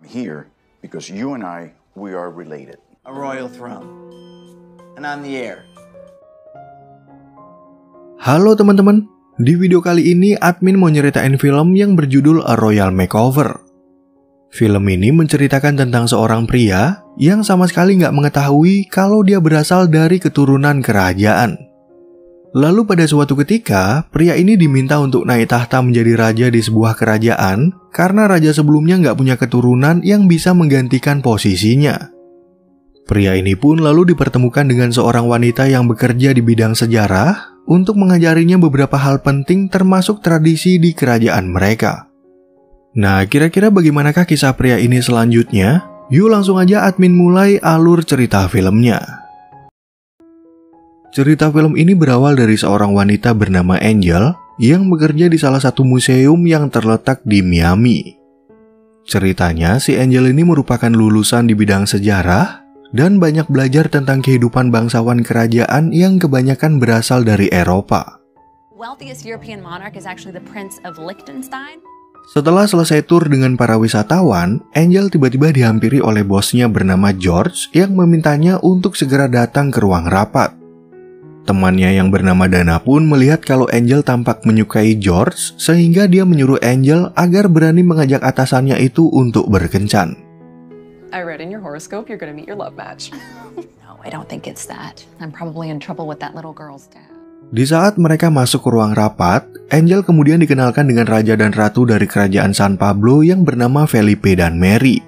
here because you and we are related. A royal throne. And I'm the heir. Halo teman-teman, di video kali ini admin mau nyeritain film yang berjudul A Royal Makeover. Film ini menceritakan tentang seorang pria yang sama sekali nggak mengetahui kalau dia berasal dari keturunan kerajaan. Lalu pada suatu ketika, pria ini diminta untuk naik tahta menjadi raja di sebuah kerajaan karena raja sebelumnya nggak punya keturunan yang bisa menggantikan posisinya. Pria ini pun lalu dipertemukan dengan seorang wanita yang bekerja di bidang sejarah untuk mengajarinya beberapa hal penting termasuk tradisi di kerajaan mereka. Nah, kira-kira bagaimanakah kisah pria ini selanjutnya? Yuk langsung aja admin mulai alur cerita filmnya. Cerita film ini berawal dari seorang wanita bernama Angel yang bekerja di salah satu museum yang terletak di Miami. Ceritanya, si Angel ini merupakan lulusan di bidang sejarah dan banyak belajar tentang kehidupan bangsawan kerajaan yang kebanyakan berasal dari Eropa. Wealthiest European monarch is actually the Prince of Liechtenstein. Setelah selesai tur dengan para wisatawan, Angel tiba-tiba dihampiri oleh bosnya bernama George yang memintanya untuk segera datang ke ruang rapat. Temannya yang bernama Dana pun melihat kalau Angel tampak menyukai George sehingga dia menyuruh Angel agar berani mengajak atasannya itu untuk berkencan. I read in your horoscope you're gonna meet your love match. No, I don't think it's that. I'm probably in trouble with that little girl's dad. Di saat mereka masuk ke ruang rapat, Angel kemudian dikenalkan dengan raja dan ratu dari kerajaan San Pablo yang bernama Felipe dan Mary.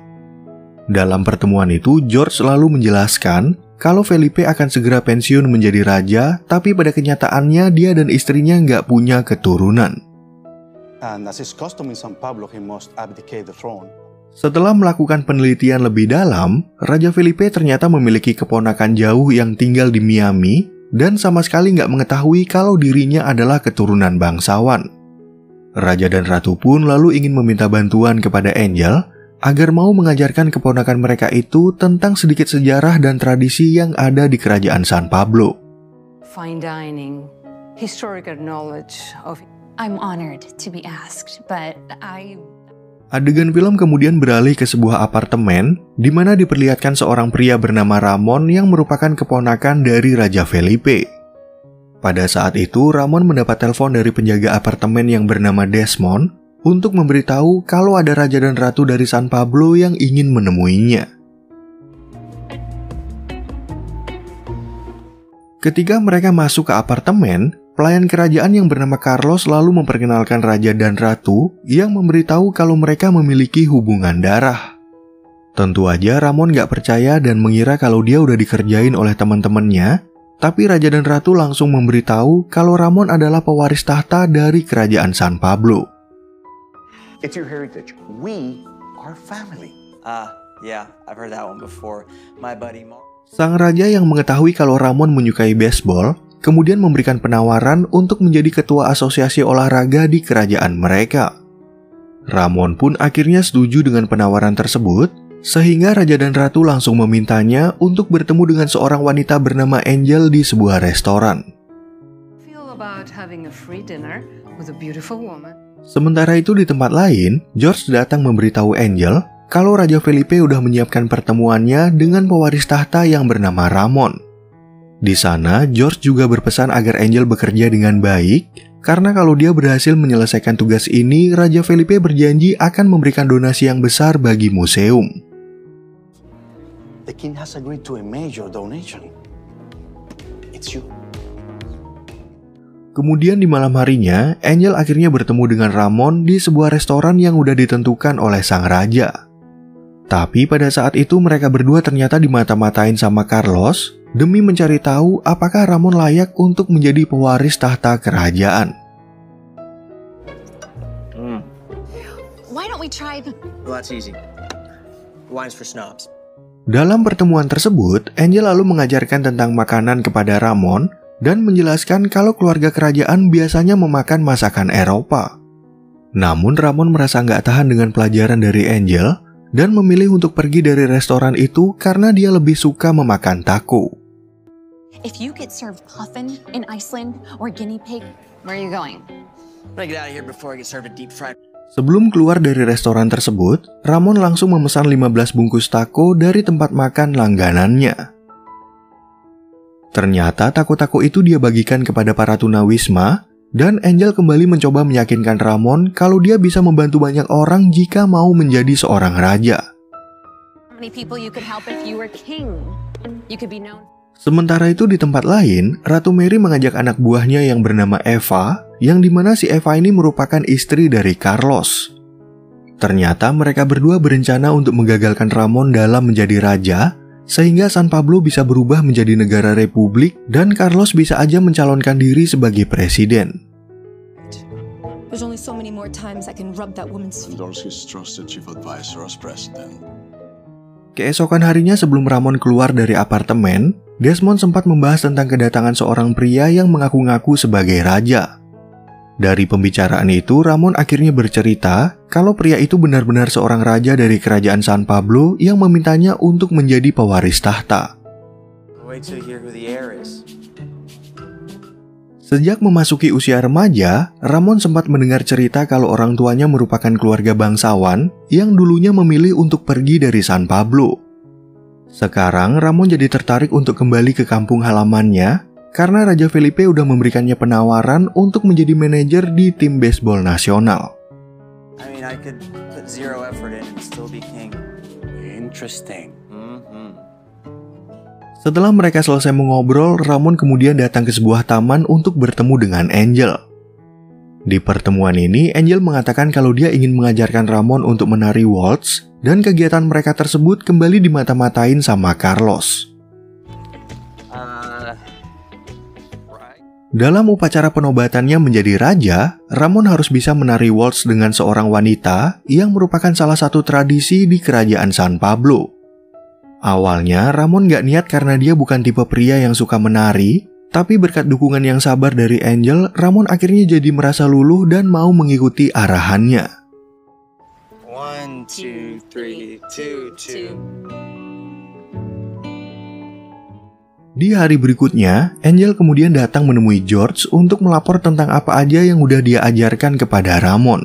Dalam pertemuan itu, George lalu menjelaskan kalau Felipe akan segera pensiun menjadi raja, tapi pada kenyataannya dia dan istrinya nggak punya keturunan. And as is custom in San Pablo, he must abdicate the throne. Setelah melakukan penelitian lebih dalam, Raja Felipe ternyata memiliki keponakan jauh yang tinggal di Miami dan sama sekali nggak mengetahui kalau dirinya adalah keturunan bangsawan. Raja dan ratu pun lalu ingin meminta bantuan kepada Angel agar mau mengajarkan keponakan mereka itu tentang sedikit sejarah dan tradisi yang ada di kerajaan San Pablo. Fine dining, historical knowledge of... I'm honored to be asked, but Adegan film kemudian beralih ke sebuah apartemen di mana diperlihatkan seorang pria bernama Ramon yang merupakan keponakan dari Raja Felipe. Pada saat itu, Ramon mendapat telepon dari penjaga apartemen yang bernama Desmond untuk memberitahu kalau ada raja dan ratu dari San Pablo yang ingin menemuinya. Ketika mereka masuk ke apartemen, pelayan kerajaan yang bernama Carlos lalu memperkenalkan raja dan ratu yang memberitahu kalau mereka memiliki hubungan darah. Tentu aja Ramon gak percaya dan mengira kalau dia udah dikerjain oleh teman-temannya, tapi raja dan ratu langsung memberitahu kalau Ramon adalah pewaris tahta dari kerajaan San Pablo. It's your heritage. We are family. Yeah, I've heard that one before. My buddy Mark. Sang raja yang mengetahui kalau Ramon menyukai baseball, kemudian memberikan penawaran untuk menjadi ketua asosiasi olahraga di kerajaan mereka. Ramon pun akhirnya setuju dengan penawaran tersebut, sehingga raja dan ratu langsung memintanya untuk bertemu dengan seorang wanita bernama Angel di sebuah restoran. Feel about having a free dinner with a beautiful woman. Sementara itu di tempat lain, George datang memberitahu Angel kalau Raja Felipe udah menyiapkan pertemuannya dengan pewaris tahta yang bernama Ramon. Di sana, George juga berpesan agar Angel bekerja dengan baik, karena kalau dia berhasil menyelesaikan tugas ini, Raja Felipe berjanji akan memberikan donasi yang besar bagi museum. The king has agreed to a major donation. It's you. Kemudian di malam harinya, Angel akhirnya bertemu dengan Ramon di sebuah restoran yang udah ditentukan oleh sang raja. Tapi pada saat itu mereka berdua ternyata dimata-matain sama Carlos demi mencari tahu apakah Ramon layak untuk menjadi pewaris tahta kerajaan. why don't we try the... Well, that's easy. Wine's for snobs. Dalam pertemuan tersebut, Angel lalu mengajarkan tentang makanan kepada Ramon dan menjelaskan kalau keluarga kerajaan biasanya memakan masakan Eropa. Namun Ramon merasa nggak tahan dengan pelajaran dari Angel dan memilih untuk pergi dari restoran itu karena dia lebih suka memakan taco. If you get served puffin in Iceland or guinea pig, where are you going? I'm gonna get out of here before I get served a deep fried. Sebelum keluar dari restoran tersebut, Ramon langsung memesan 15 bungkus taco dari tempat makan langganannya. Ternyata taco-taco itu dia bagikan kepada para tunawisma, dan Angel kembali mencoba meyakinkan Ramon kalau dia bisa membantu banyak orang jika mau menjadi seorang raja. Sementara itu di tempat lain, Ratu Mary mengajak anak buahnya yang bernama Eva, yang dimana si Eva ini merupakan istri dari Carlos. Ternyata mereka berdua berencana untuk menggagalkan Ramon dalam menjadi raja, sehingga San Pablo bisa berubah menjadi negara republik dan Carlos bisa aja mencalonkan diri sebagai presiden. There's only so many more times I can rub that woman's feet. Dorothy's trusted chief advisor as president. Keesokan harinya sebelum Ramon keluar dari apartemen, Desmond sempat membahas tentang kedatangan seorang pria yang mengaku-ngaku sebagai raja. Dari pembicaraan itu, Ramon akhirnya bercerita kalau pria itu benar-benar seorang raja dari kerajaan San Pablo yang memintanya untuk menjadi pewaris tahta. Sejak memasuki usia remaja, Ramon sempat mendengar cerita kalau orang tuanya merupakan keluarga bangsawan yang dulunya memilih untuk pergi dari San Pablo. Sekarang, Ramon jadi tertarik untuk kembali ke kampung halamannya karena Raja Felipe udah memberikannya penawaran untuk menjadi manajer di tim baseball nasional. I could put zero effort in and still be king. Interesting. Setelah mereka selesai mengobrol, Ramon kemudian datang ke sebuah taman untuk bertemu dengan Angel. Di pertemuan ini, Angel mengatakan kalau dia ingin mengajarkan Ramon untuk menari waltz, dan kegiatan mereka tersebut kembali dimata-matain sama Carlos. Dalam upacara penobatannya menjadi raja, Ramon harus bisa menari waltz dengan seorang wanita yang merupakan salah satu tradisi di kerajaan San Pablo. Awalnya, Ramon gak niat karena dia bukan tipe pria yang suka menari, tapi berkat dukungan yang sabar dari Angel, Ramon akhirnya jadi merasa luluh dan mau mengikuti arahannya. 1, 2, 3, 2, 2. Di hari berikutnya, Angel kemudian datang menemui George untuk melapor tentang apa aja yang udah dia ajarkan kepada Ramon.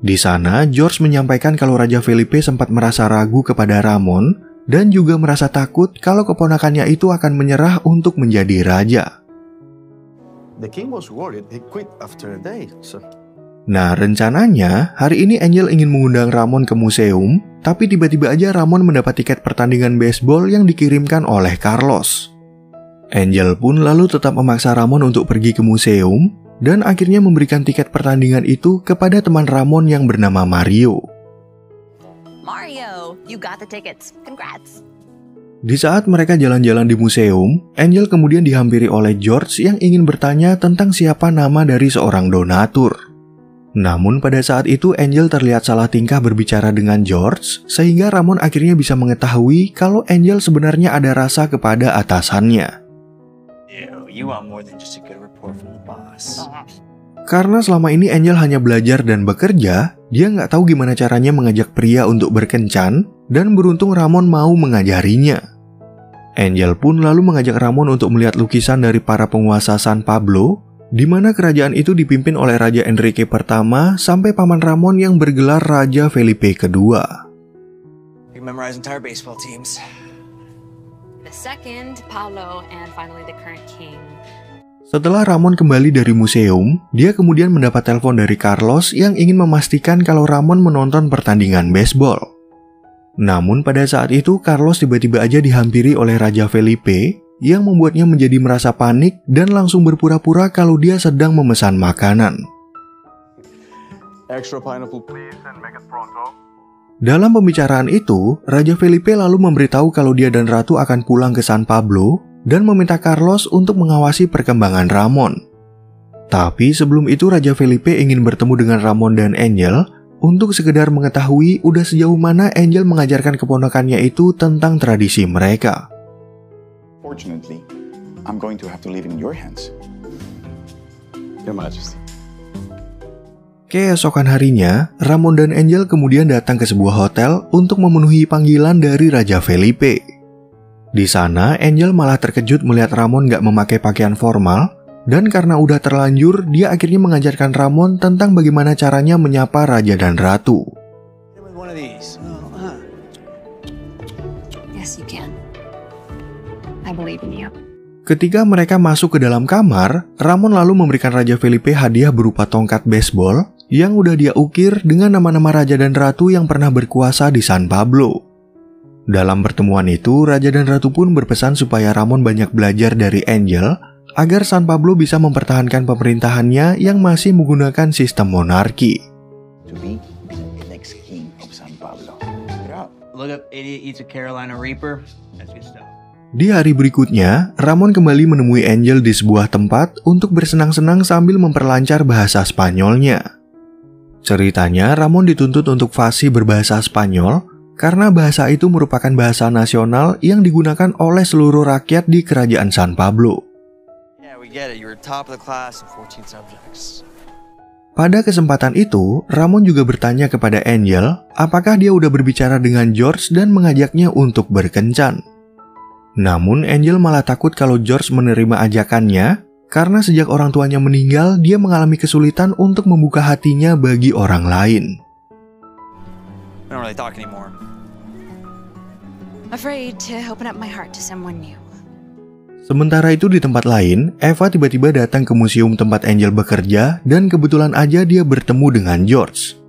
Di sana, George menyampaikan kalau Raja Felipe sempat merasa ragu kepada Ramon, dan juga merasa takut kalau keponakannya itu akan menyerah untuk menjadi raja. The king was worried he quit after a day. Nah, rencananya hari ini Angel ingin mengundang Ramon ke museum, tapi tiba-tiba aja Ramon mendapat tiket pertandingan baseball yang dikirimkan oleh Carlos. Angel pun lalu tetap memaksa Ramon untuk pergi ke museum, dan akhirnya memberikan tiket pertandingan itu kepada teman Ramon yang bernama Mario. Mario, you got the tickets. Congrats. Di saat mereka jalan-jalan di museum, Angel kemudian dihampiri oleh George yang ingin bertanya tentang siapa nama dari seorang donatur. Namun pada saat itu Angel terlihat salah tingkah berbicara dengan George, sehingga Ramon akhirnya bisa mengetahui kalau Angel sebenarnya ada rasa kepada atasannya. You want more than just a good report from the boss. Karena selama ini Angel hanya belajar dan bekerja, dia nggak tahu gimana caranya mengajak pria untuk berkencan, dan beruntung Ramon mau mengajarinya. Angel pun lalu mengajak Ramon untuk melihat lukisan dari para penguasa San Pablo, di mana kerajaan itu dipimpin oleh Raja Enrique pertama sampai paman Ramon yang bergelar Raja Felipe kedua. You memorize entire baseball teams. The second, Paulo, and finally the current king. Setelah Ramon kembali dari museum, dia kemudian mendapat telepon dari Carlos yang ingin memastikan kalau Ramon menonton pertandingan baseball. Namun pada saat itu Carlos tiba-tiba aja dihampiri oleh Raja Felipe yang membuatnya menjadi merasa panik dan langsung berpura-pura kalau dia sedang memesan makanan. Extra pineapple please and make it pronto. Dalam pembicaraan itu, Raja Felipe lalu memberitahu kalau dia dan Ratu akan pulang ke San Pablo dan meminta Carlos untuk mengawasi perkembangan Ramon. Tapi sebelum itu Raja Felipe ingin bertemu dengan Ramon dan Angel untuk sekedar mengetahui udah sejauh mana Angel mengajarkan keponakannya itu tentang tradisi mereka. Fortunately, I'm going to have to leave in your hands. Your Majesty. Keesokan harinya, Ramon dan Angel kemudian datang ke sebuah hotel untuk memenuhi panggilan dari Raja Felipe. Di sana, Angel malah terkejut melihat Ramon gak memakai pakaian formal, dan karena udah terlanjur, dia akhirnya mengajarkan Ramon tentang bagaimana caranya menyapa raja dan ratu. Yes, you can. I believe in you. Ketika mereka masuk ke dalam kamar, Ramon lalu memberikan Raja Felipe hadiah berupa tongkat baseball yang udah dia ukir dengan nama-nama raja dan ratu yang pernah berkuasa di San Pablo. Dalam pertemuan itu, Raja dan Ratu pun berpesan supaya Ramon banyak belajar dari Angel agar San Pablo bisa mempertahankan pemerintahannya yang masih menggunakan sistem monarki. To be the next king of San Pablo. Look up Idiot Eats a Carolina Reaper. That's good stuff. Di hari berikutnya, Ramon kembali menemui Angel di sebuah tempat untuk bersenang-senang sambil memperlancar bahasa Spanyolnya. Ceritanya, Ramon dituntut untuk fasih berbahasa Spanyol karena bahasa itu merupakan bahasa nasional yang digunakan oleh seluruh rakyat di kerajaan San Pablo. Yeah, we get it. You were top of the class in 14 subjects. Pada kesempatan itu, Ramon juga bertanya kepada Angel apakah dia udah berbicara dengan George dan mengajaknya untuk berkencan. Namun Angel malah takut kalau George menerima ajakannya karena sejak orang tuanya meninggal, dia mengalami kesulitan untuk membuka hatinya bagi orang lain. We don't really talk anymore. Afraid to open up my heart to someone new. Sementara itu di tempat lain, Eva tiba-tiba datang ke museum tempat Angel bekerja dan kebetulan aja dia bertemu dengan George.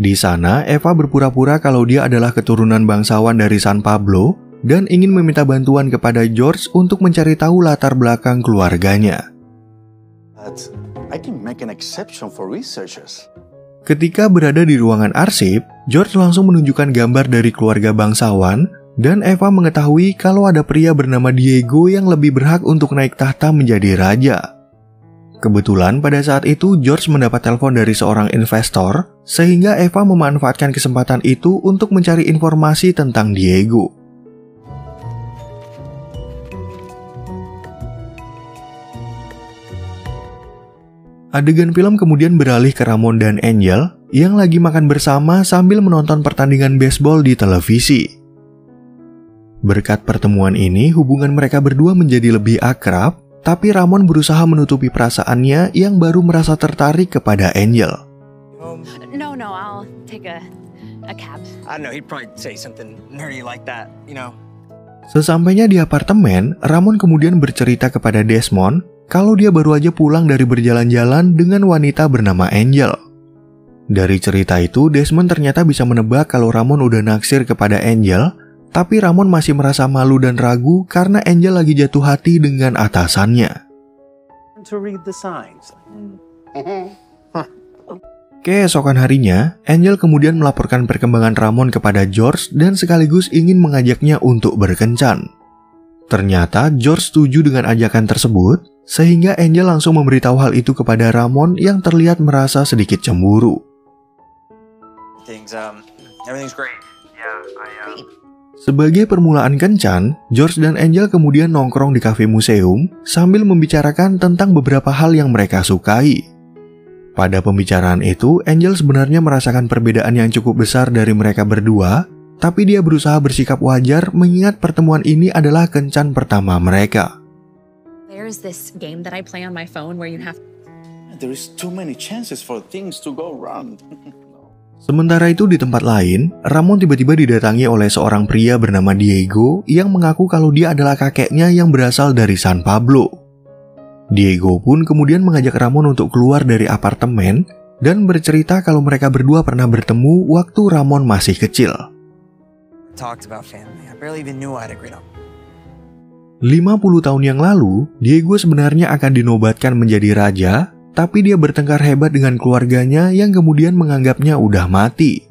Di sana, Eva berpura-pura kalau dia adalah keturunan bangsawan dari San Pablo dan ingin meminta bantuan kepada George untuk mencari tahu latar belakang keluarganya. But I can make an exception for researchers. Ketika berada di ruangan arsip, George langsung menunjukkan gambar dari keluarga bangsawan dan Eva mengetahui kalau ada pria bernama Diego yang lebih berhak untuk naik tahta menjadi raja. Kebetulan pada saat itu George mendapat telepon dari seorang investor sehingga Eva memanfaatkan kesempatan itu untuk mencari informasi tentang Diego. Adegan film kemudian beralih ke Ramon dan Angel yang lagi makan bersama sambil menonton pertandingan baseball di televisi. Berkat pertemuan ini, hubungan mereka berdua menjadi lebih akrab, tapi Ramon berusaha menutupi perasaannya yang baru merasa tertarik kepada Angel. No, I'll take a cab. I don't know, he'd probably say something nerdy like that, you know. Sesampainya di apartemen, Ramon kemudian bercerita kepada Desmond kalau dia baru aja pulang dari berjalan-jalan dengan wanita bernama Angel. Dari cerita itu, Desmond ternyata bisa menebak kalau Ramon udah naksir kepada Angel, tapi Ramon masih merasa malu dan ragu karena Angel lagi jatuh hati dengan atasannya. To read the signs. Keesokan harinya, Angel kemudian melaporkan perkembangan Ramon kepada George dan sekaligus ingin mengajaknya untuk berkencan. Ternyata George setuju dengan ajakan tersebut, sehingga Angel langsung memberitahu hal itu kepada Ramon yang terlihat merasa sedikit cemburu. Everything's great. Sebagai permulaan kencan, George dan Angel kemudian nongkrong di kafe museum sambil membicarakan tentang beberapa hal yang mereka sukai. Pada pembicaraan itu, Angel sebenarnya merasakan perbedaan yang cukup besar dari mereka berdua, tapi dia berusaha bersikap wajar mengingat pertemuan ini adalah kencan pertama mereka. There's this game that I play on my phone where you have There is too many chances for things to go wrong. Sementara itu di tempat lain, Ramon tiba-tiba didatangi oleh seorang pria bernama Diego yang mengaku kalau dia adalah kakeknya yang berasal dari San Pablo. Diego pun kemudian mengajak Ramon untuk keluar dari apartemen dan bercerita kalau mereka berdua pernah bertemu waktu Ramon masih kecil. 50 tahun yang lalu, Diego sebenarnya akan dinobatkan menjadi raja, tapi dia bertengkar hebat dengan keluarganya yang kemudian menganggapnya udah mati.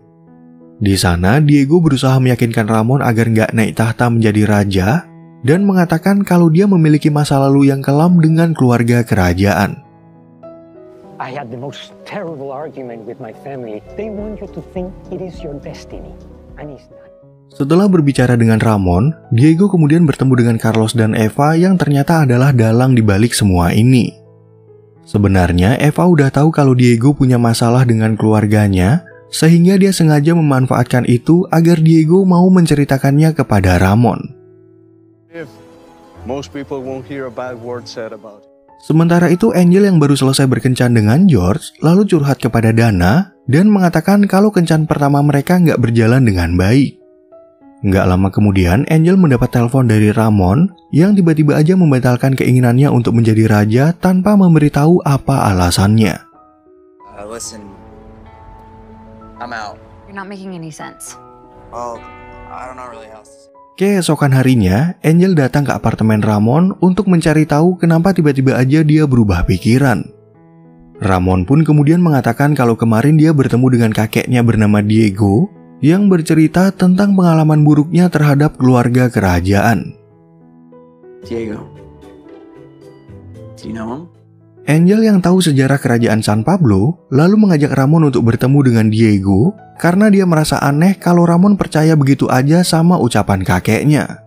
Di sana, Diego berusaha meyakinkan Ramon agar nggak naik tahta menjadi raja dan mengatakan kalau dia memiliki masa lalu yang kelam dengan keluarga kerajaan. I had the most terrible argument with my family. They want you to think it is your destiny, and it's not. Setelah berbicara dengan Ramon, Diego kemudian bertemu dengan Carlos dan Eva yang ternyata adalah dalang di balik semua ini. Sebenarnya Eva udah tahu kalau Diego punya masalah dengan keluarganya, sehingga dia sengaja memanfaatkan itu agar Diego mau menceritakannya kepada Ramon. Sementara itu Angel yang baru selesai berkencan dengan George lalu curhat kepada Dana dan mengatakan kalau kencan pertama mereka nggak berjalan dengan baik. Nggak lama kemudian Angel mendapat telepon dari Ramon yang tiba-tiba aja membatalkan keinginannya untuk menjadi raja tanpa memberitahu apa alasannya. Listen, I'm out. You're not making any sense. Well, I don't know really how else to say. Keesokan harinya, Angel datang ke apartemen Ramon untuk mencari tahu kenapa tiba-tiba aja dia berubah pikiran. Ramon pun kemudian mengatakan kalau kemarin dia bertemu dengan kakeknya bernama Diego yang bercerita tentang pengalaman buruknya terhadap keluarga kerajaan. Diego, do you know him? Angel yang tahu sejarah kerajaan San Pablo lalu mengajak Ramon untuk bertemu dengan Diego karena dia merasa aneh kalau Ramon percaya begitu aja sama ucapan kakeknya.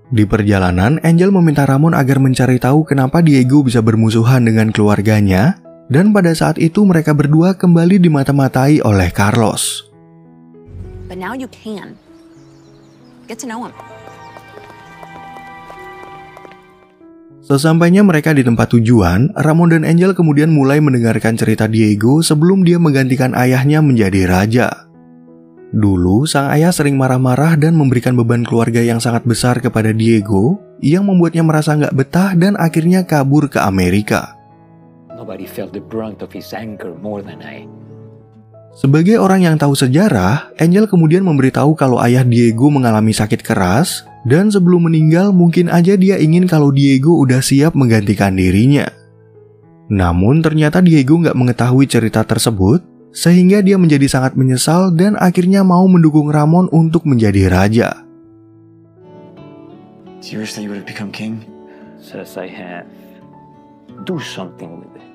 Di perjalanan, Angel meminta Ramon agar mencari tahu kenapa Diego bisa bermusuhan dengan keluarganya, dan pada saat itu mereka berdua kembali dimata-matai oleh Carlos. But now you can. Get to know him. Sesampainya mereka di tempat tujuan, Ramon dan Angel kemudian mulai mendengarkan cerita Diego sebelum dia menggantikan ayahnya menjadi raja. Dulu, sang ayah sering marah-marah dan memberikan beban keluarga yang sangat besar kepada Diego, yang membuatnya merasa nggak betah dan akhirnya kabur ke Amerika. Nobody felt the brunt of his anger more than I. Sebagai orang yang tahu sejarah, Angel kemudian memberitahu kalau ayah Diego mengalami sakit keras, dan sebelum meninggal mungkin aja dia ingin kalau Diego udah siap menggantikan dirinya. Namun ternyata Diego nggak mengetahui cerita tersebut, sehingga dia menjadi sangat menyesal dan akhirnya mau mendukung Ramon untuk menjadi raja. Do you wish that you would have become king? Says I have. Do something with it.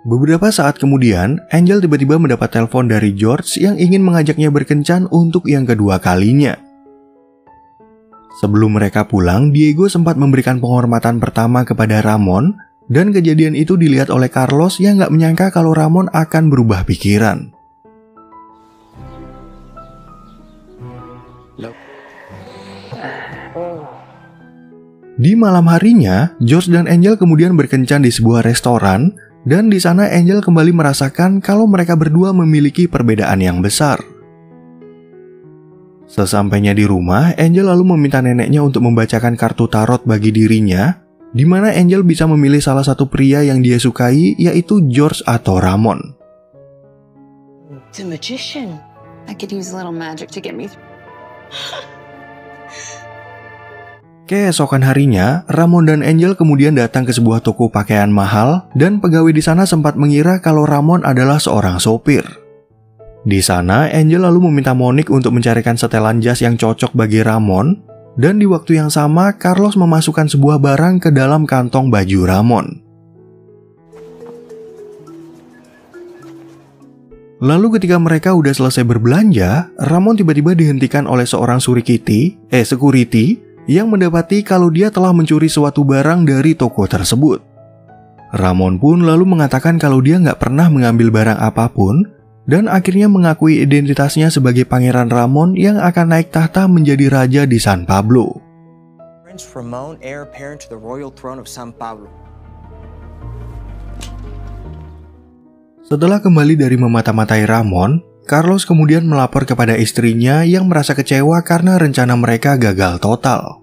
Beberapa saat kemudian, Angel tiba-tiba mendapat telepon dari George yang ingin mengajaknya berkencan untuk yang kedua kalinya. Sebelum mereka pulang, Diego sempat memberikan penghormatan pertama kepada Ramon, dan kejadian itu dilihat oleh Carlos yang nggak menyangka kalau Ramon akan berubah pikiran. Di malam harinya, George dan Angel kemudian berkencan di sebuah restoran, dan di sana Angel kembali merasakan kalau mereka berdua memiliki perbedaan yang besar. Sesampainya di rumah, Angel lalu meminta neneknya untuk membacakan kartu tarot bagi dirinya, di mana Angel bisa memilih salah satu pria yang dia sukai, yaitu George atau Ramon. The magician. I could use a little magic to get me through. Keesokan harinya, Ramon dan Angel kemudian datang ke sebuah toko pakaian mahal, dan pegawai di sana sempat mengira kalau Ramon adalah seorang sopir. Di sana, Angel lalu meminta Monique untuk mencarikan setelan jas yang cocok bagi Ramon, dan di waktu yang sama, Carlos memasukkan sebuah barang ke dalam kantong baju Ramon. Lalu ketika mereka udah selesai berbelanja, Ramon tiba-tiba dihentikan oleh seorang security yang mendapati kalau dia telah mencuri suatu barang dari toko tersebut. Ramon pun lalu mengatakan kalau dia nggak pernah mengambil barang apapun, dan akhirnya mengakui identitasnya sebagai Pangeran Ramon yang akan naik tahta menjadi raja di San Pablo. Prince Ramon, heir apparent to the royal throne of San Pablo. Setelah kembali dari memata-matai Ramon, Carlos kemudian melapor kepada istrinya yang merasa kecewa karena rencana mereka gagal total.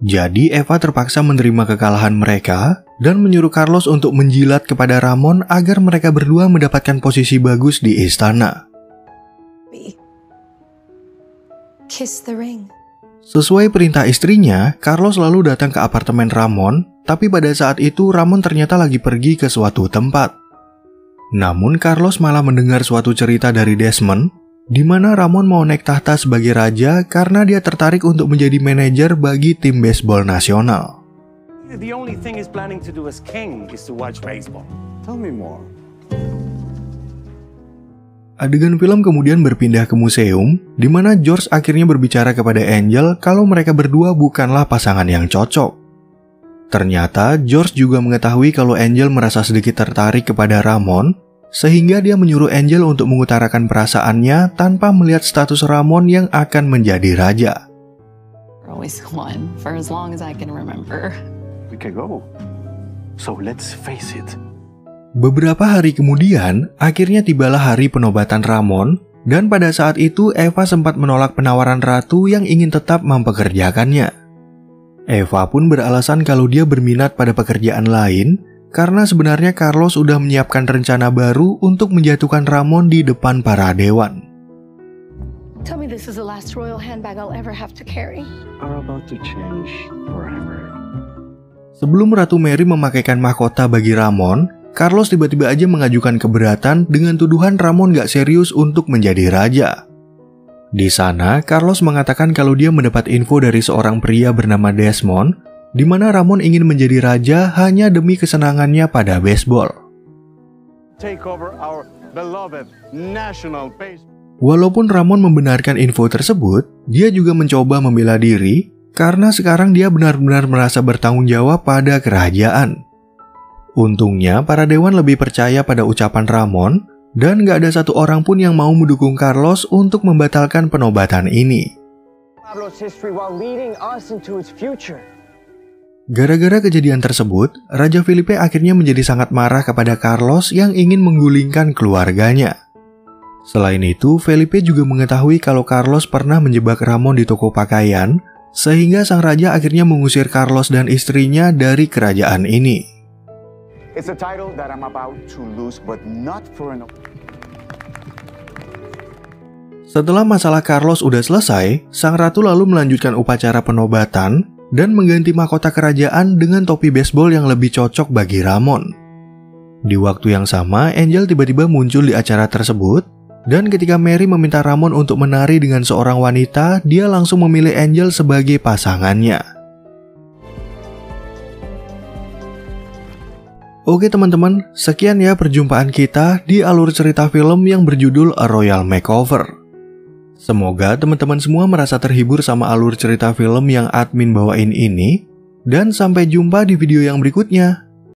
Jadi Eva terpaksa menerima kekalahan mereka dan menyuruh Carlos untuk menjilat kepada Ramon agar mereka berdua mendapatkan posisi bagus di istana. Kiss the ring. Sesuai perintah istrinya, Carlos lalu datang ke apartemen Ramon, tapi pada saat itu Ramon ternyata lagi pergi ke suatu tempat. Namun Carlos malah mendengar suatu cerita dari Desmond, di mana Ramon mau naik tahta sebagai raja karena dia tertarik untuk menjadi manajer bagi tim baseball nasional. The only thing he's planning to do as king is to watch baseball. Tell me more. Adegan film kemudian berpindah ke museum, di mana George akhirnya berbicara kepada Angel kalau mereka berdua bukanlah pasangan yang cocok. Ternyata George juga mengetahui kalau Angel merasa sedikit tertarik kepada Ramon, sehingga dia menyuruh Angel untuk mengutarakan perasaannya tanpa melihat status Ramon yang akan menjadi raja. Always one for as long as I can remember. We can go. So let's face it. Beberapa hari kemudian, akhirnya tibalah hari penobatan Ramon, dan pada saat itu Eva sempat menolak penawaran Ratu yang ingin tetap mempekerjakannya. Eva pun beralasan kalau dia berminat pada pekerjaan lain, karena sebenarnya Carlos sudah menyiapkan rencana baru untuk menjatuhkan Ramon di depan para dewan. Tell me this is the last royal handbag I'll ever have to carry. Are about to change forever. Sebelum Ratu Mary memakaikan mahkota bagi Ramon, Carlos tiba-tiba aja mengajukan keberatan dengan tuduhan Ramon gak serius untuk menjadi raja. Di sana, Carlos mengatakan kalau dia mendapat info dari seorang pria bernama Desmond, di mana Ramon ingin menjadi raja hanya demi kesenangannya pada baseball. Take over our beloved national baseball. Walaupun Ramon membenarkan info tersebut, dia juga mencoba membela diri karena sekarang dia benar-benar merasa bertanggung jawab pada kerajaan. Untungnya, para dewan lebih percaya pada ucapan Ramon dan gak ada satu orang pun yang mau mendukung Carlos untuk membatalkan penobatan ini. Gara-gara kejadian tersebut, Raja Felipe akhirnya menjadi sangat marah kepada Carlos yang ingin menggulingkan keluarganya. Selain itu, Felipe juga mengetahui kalau Carlos pernah menjebak Ramon di toko pakaian, sehingga sang raja akhirnya mengusir Carlos dan istrinya dari kerajaan ini. It's a title that I'm about to lose, but not for an... Setelah masalah Carlos udah selesai, sang ratu lalu melanjutkan upacara penobatan dan mengganti mahkota kerajaan dengan topi baseball yang lebih cocok bagi Ramon. Di waktu yang sama, Angel tiba-tiba muncul di acara tersebut, dan ketika Mary meminta Ramon untuk menari dengan seorang wanita, dia langsung memilih Angel sebagai pasangannya. Oke teman-teman, sekian ya perjumpaan kita di alur cerita film yang berjudul A Royal Makeover. Semoga teman-teman semua merasa terhibur sama alur cerita film yang admin bawain ini, dan sampai jumpa di video yang berikutnya.